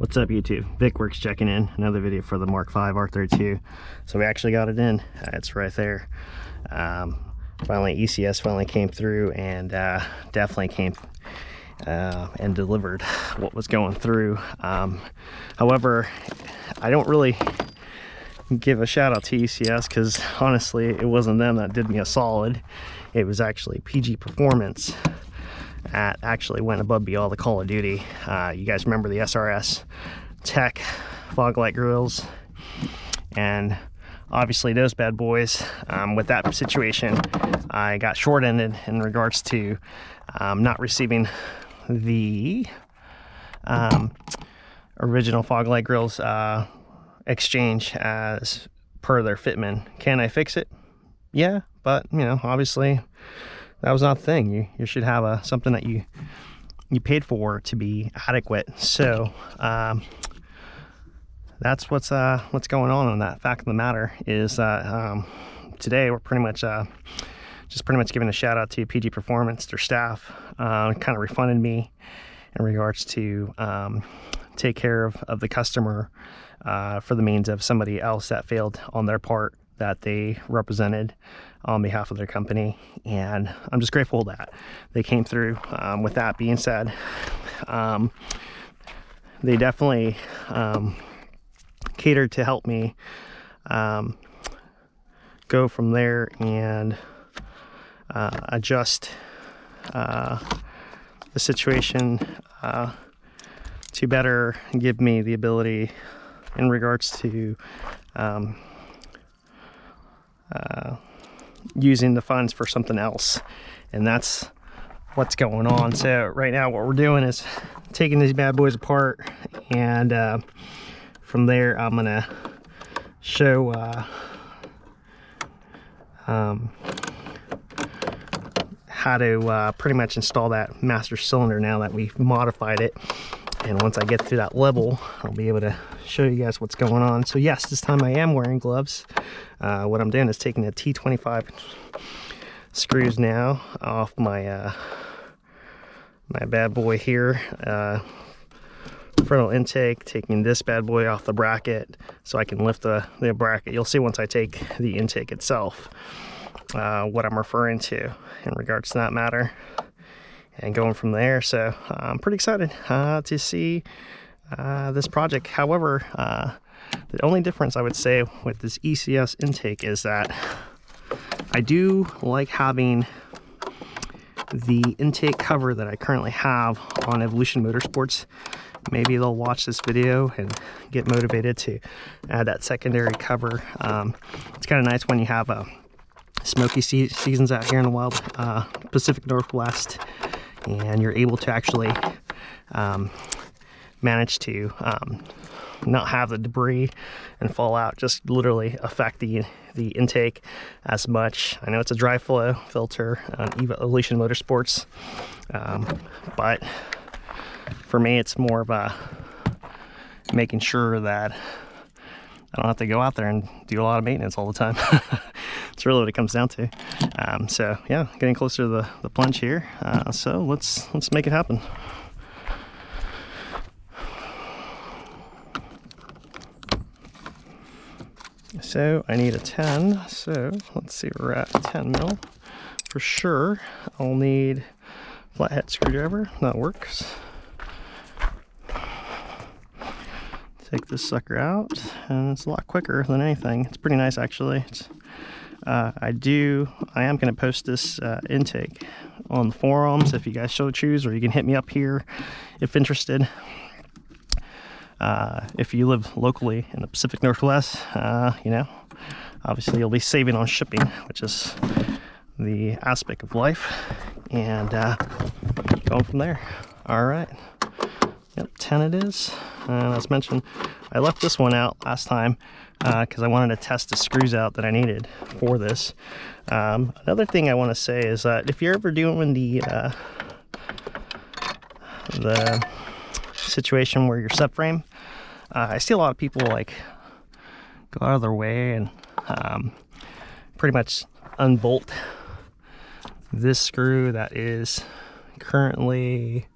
What's up YouTube? Vik-Werks checking in. Another video for the Mk5 R32. So we actually got it in. It's right there. Finally, ECS finally came through and definitely came and delivered what was going through. However, I don't really give a shout out to ECS because honestly, it wasn't them that did me a solid. It was actually PG Performance that actually went above beyond the Call of Duty. You guys remember the SRS-Tech fog light grills, and obviously those bad boys, with that situation, I got short-ended in regards to not receiving the original fog light grills exchange as per their fitment. Can I fix it? Yeah, but you know, obviously that was not the thing. You should have something that you paid for to be adequate. So that's what's going on that. Fact of the matter is today we're pretty much just giving a shout out to PG Performance. Their staff kind of refunded me in regards to take care of the customer for the means of somebody else that failed on their part that they represented on behalf of their company, and I'm just grateful that they came through. With that being said, they definitely catered to help me go from there and adjust the situation to better give me the ability in regards to using the funds for something else, and that's what's going on. So right now what we're doing is taking these bad boys apart, and from there I'm gonna show how to pretty much install that master cylinder now that we've modified it. And once I get to that level, I'll be able to show you guys what's going on. So yes, this time I am wearing gloves. What I'm doing is taking the T25 screws now off my my bad boy here, frontal intake, taking this bad boy off the bracket so I can lift the bracket. You'll see once I take the intake itself what I'm referring to in regards to that matter, and going from there. So I'm pretty excited to see this project. However, the only difference I would say with this ECS intake is that I do like having the intake cover that I currently have on Evolution Motorsports. Maybe they'll watch this video and get motivated to add that secondary cover. It's kind of nice when you have smoky seasons out here in the wild Pacific Northwest, and you're able to actually manage to not have the debris and fallout just literally affect the intake as much. I know it's a dry flow filter on Evolution Motorsports, but for me it's more of a making sure that I don't have to go out there and do a lot of maintenance all the time. It's really what it comes down to. So yeah, getting closer to the plunge here. So let's make it happen. So I need a 10. So let's see, we're at 10 mil for sure. I'll need flathead screwdriver. That works. Take this sucker out, and it's a lot quicker than anything. It's pretty nice actually. I am going to post this intake on the forums if you guys so choose, or you can hit me up here if interested. If you live locally in the Pacific Northwest, you know, obviously you'll be saving on shipping, which is the aspect of life, and going from there. All right. Yep, 10 it is. As mentioned, I left this one out last time because I wanted to test the screws out that I needed for this. Another thing I want to say is that if you're ever doing the situation where your subframe, I see a lot of people like go out of their way and pretty much unbolt this screw that is currently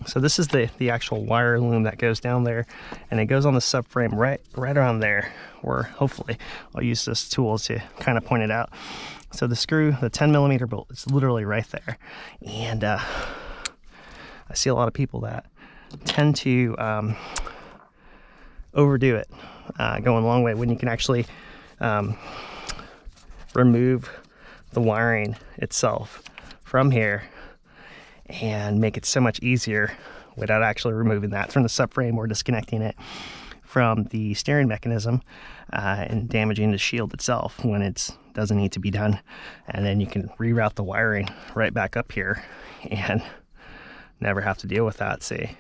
So this is the actual wire loom that goes down there, and it goes on the subframe right around there, where hopefully I'll use this tool to kind of point it out. So the screw, the 10mm bolt, is literally right there. And I see a lot of people that tend to overdo it, going a long way, when you can actually remove the wiring itself from here and make it so much easier without actually removing that from the subframe or disconnecting it from the steering mechanism and damaging the shield itself when it doesn't need to be done. And then you can reroute the wiring right back up here and never have to deal with that. See,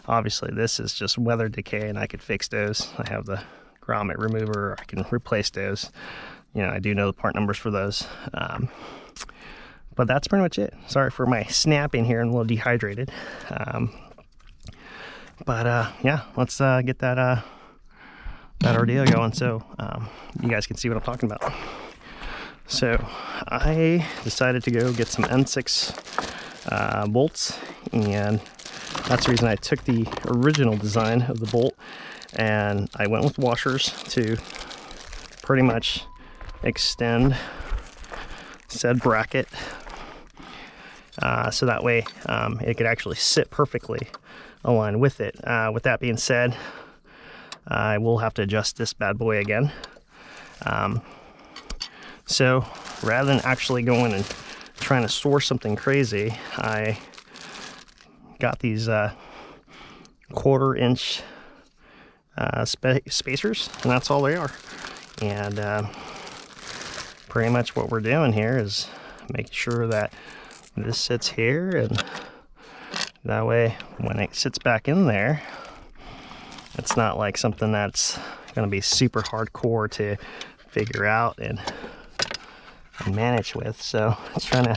obviously this is just weather decay, and I could fix those. I have the grommet remover, I can replace those. You know, I do know the part numbers for those. But that's pretty much it. Sorry for my snapping here, I'm a little dehydrated. Yeah, let's get that ordeal going so you guys can see what I'm talking about. So I decided to go get some N6 bolts, and that's the reason I took the original design of the bolt and I went with washers to pretty much extend said bracket, so that way it could actually sit perfectly aligned with it. With that being said, I will have to adjust this bad boy again. So rather than actually going and trying to source something crazy, I got these 1/4 inch spacers, and that's all they are. And pretty much what we're doing here is making sure that this sits here, and that way when it sits back in there, it's not like something that's going to be super hardcore to figure out and manage with. So it's trying to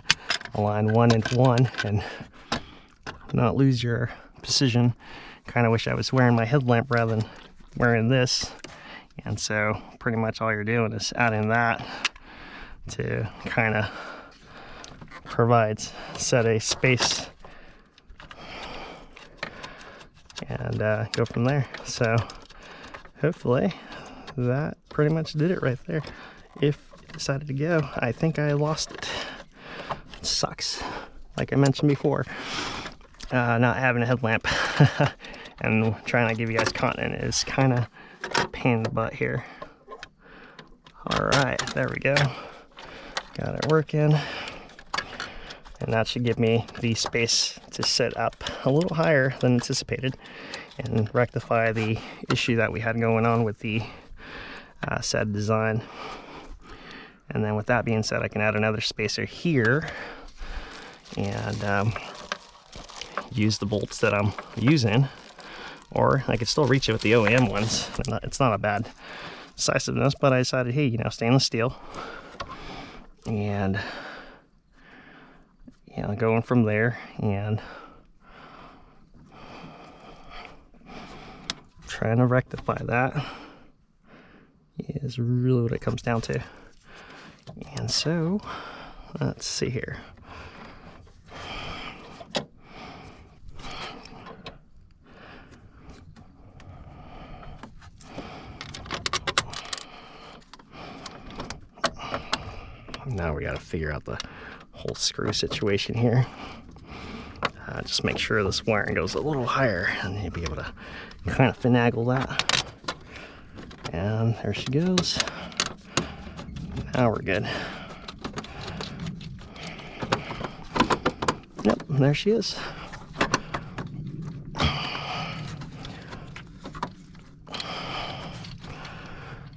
align one into one and not lose your precision. Kind of wish I was wearing my headlamp rather than wearing this. And so pretty much all you're doing is adding that to kind of provides set a space and go from there. So hopefully that pretty much did it right there. If it decided to go, I think I lost it. It sucks, like I mentioned before, not having a headlamp and trying to give you guys content is kind of a pain in the butt here. All right, there we go. Got it working. And that should give me the space to set up a little higher than anticipated and rectify the issue that we had going on with the said design. And then with that being said, I can add another spacer here and use the bolts that I'm using, or I could still reach it with the OEM ones. It's not a bad decisiveness, but I decided, hey, you know, stainless steel, and you know, going from there and trying to rectify that is really what it comes down to. And so let's see here. Now we got to figure out the whole screw situation here. Just make sure this wiring goes a little higher, and you'll be able to kind of finagle that. And there she goes. Now we're good. Yep, there she is.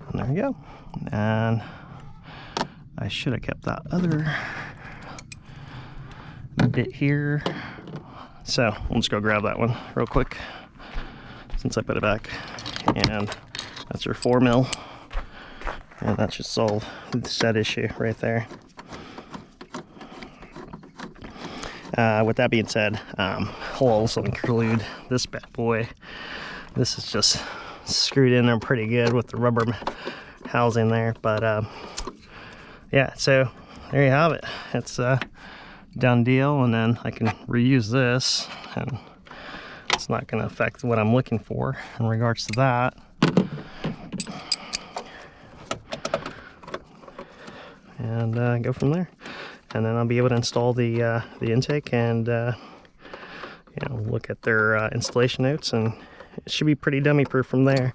And there we go. And I should have kept that other bit here. So we'll just go grab that one real quick since I put it back. And that's your 4mm. And that should solve that issue right there. With that being said, I'll also include this bad boy. This is just screwed in there pretty good with the rubber housing there. But yeah, so there you have it. It's done deal, and then I can reuse this, and it's not going to affect what I'm looking for in regards to that. And go from there, and then I'll be able to install the intake and you know, look at their installation notes, and it should be pretty dummy proof from there.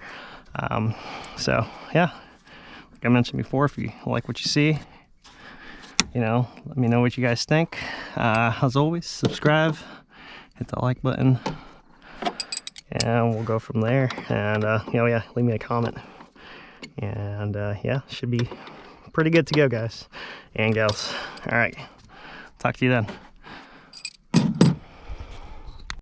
So yeah, like I mentioned before, if you like what you see, you know, let me know what you guys think. As always, subscribe, hit the like button, and we'll go from there. And you know, yeah, leave me a comment, and yeah, should be pretty good to go, guys and gals. All right, talk to you then.